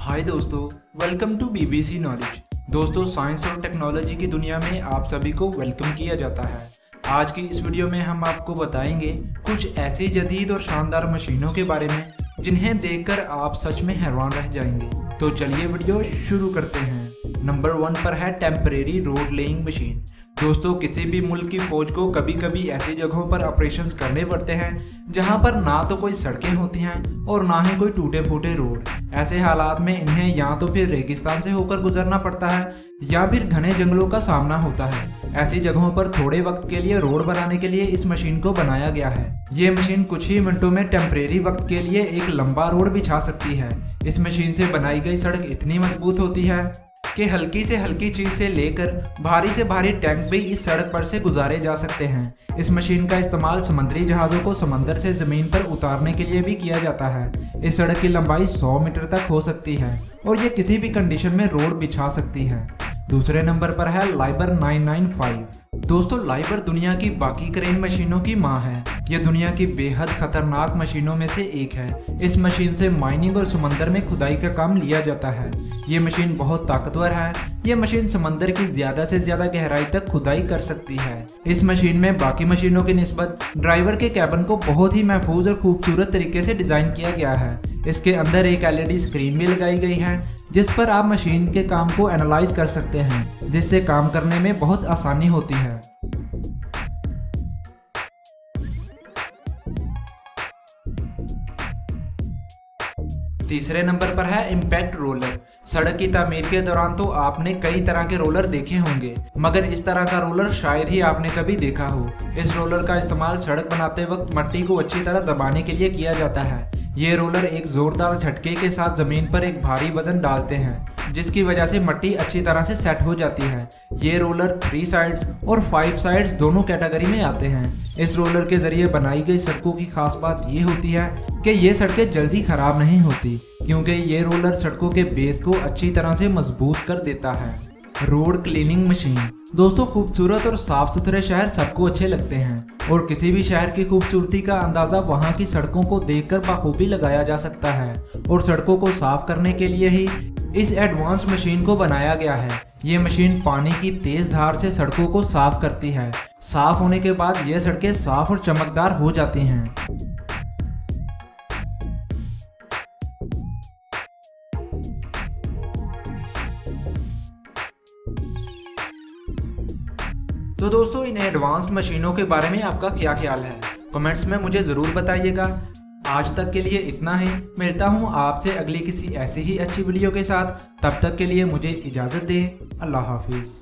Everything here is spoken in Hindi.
हाय दोस्तों, वेलकम टू बीबीसी नॉलेज। दोस्तों, साइंस और टेक्नोलॉजी की दुनिया में आप सभी को वेलकम किया जाता है। आज की इस वीडियो में हम आपको बताएंगे कुछ ऐसी जदीद और शानदार मशीनों के बारे में जिन्हें देखकर आप सच में हैरान रह जाएंगे। तो चलिए वीडियो शुरू करते हैं। नंबर 1 पर है टेम्परेरी रोड लेइंग मशीन। दोस्तों, किसी भी मुल्क की फौज को कभी कभी ऐसी जगहों पर ऑपरेशंस करने पड़ते हैं जहां पर ना तो कोई सड़कें होती हैं और ना ही कोई टूटे फूटे रोड। ऐसे हालात में इन्हें या तो फिर रेगिस्तान से होकर गुजरना पड़ता है या फिर घने जंगलों का सामना होता है। ऐसी जगहों पर थोड़े वक्त के लिए रोड बनाने के लिए इस मशीन को बनाया गया है। ये मशीन कुछ ही मिनटों में टेम्परेरी वक्त के लिए एक लंबा रोड बिछा सकती है। इस मशीन से बनाई गई सड़क इतनी मजबूत होती है कि हल्की से हल्की चीज से लेकर भारी से भारी टैंक भी इस सड़क पर से गुजारे जा सकते हैं। इस मशीन का इस्तेमाल समुद्री जहाज़ों को समंदर से ज़मीन पर उतारने के लिए भी किया जाता है। इस सड़क की लंबाई 100 मीटर तक हो सकती है और ये किसी भी कंडीशन में रोड बिछा सकती है। दूसरे नंबर पर है लाइबर 995। दोस्तों, लाइबर दुनिया की बाकी क्रेन मशीनों की मां है। यह दुनिया की बेहद खतरनाक मशीनों में से एक है। इस मशीन से माइनिंग और समंदर में खुदाई का काम लिया जाता है। ये मशीन बहुत ताकतवर है। ये मशीन समंदर की ज्यादा से ज्यादा गहराई तक खुदाई कर सकती है। इस मशीन में बाकी मशीनों की निस्बत ड्राइवर के कैबिन को बहुत ही महफूज और खूबसूरत तरीके से डिजाइन किया गया है। इसके अंदर एक LED स्क्रीन भी लगाई गई है जिस पर आप मशीन के काम को एनालाइज कर सकते हैं, जिससे काम करने में बहुत आसानी होती है। तीसरे नंबर पर है इम्पैक्ट रोलर। सड़क की तामीर के दौरान तो आपने कई तरह के रोलर देखे होंगे, मगर इस तरह का रोलर शायद ही आपने कभी देखा हो। इस रोलर का इस्तेमाल सड़क बनाते वक्त मिट्टी को अच्छी तरह दबाने के लिए किया जाता है। ये रोलर एक जोरदार झटके के साथ जमीन पर एक भारी वजन डालते हैं, जिसकी वजह से मिट्टी अच्छी तरह से सेट हो जाती है। ये रोलर 3 साइड्स और 5 साइड्स दोनों कैटेगरी में आते हैं। इस रोलर के जरिए बनाई गई सड़कों की खास बात ये होती है कि ये सड़कें जल्दी खराब नहीं होती, क्योंकि ये रोलर सड़कों के बेस को अच्छी तरह से मजबूत कर देता है। Road cleaning machine. दोस्तों, खूबसूरत और साफ सुथरे शहर सबको अच्छे लगते हैं और किसी भी शहर की खूबसूरती का अंदाजा वहां की सड़कों को देखकर बखूबी लगाया जा सकता है। और सड़कों को साफ करने के लिए ही इस एडवांस मशीन को बनाया गया है। ये मशीन पानी की तेज धार से सड़कों को साफ करती है। साफ होने के बाद ये सड़कें साफ और चमकदार हो जाती हैं। तो दोस्तों, इन एडवांस्ड मशीनों के बारे में आपका क्या ख्याल है? कमेंट्स में मुझे ज़रूर बताइएगा। आज तक के लिए इतना ही। मिलता हूँ आपसे अगली किसी ऐसी ही अच्छी वीडियो के साथ। तब तक के लिए मुझे इजाज़त दें। अल्लाह हाफिज़।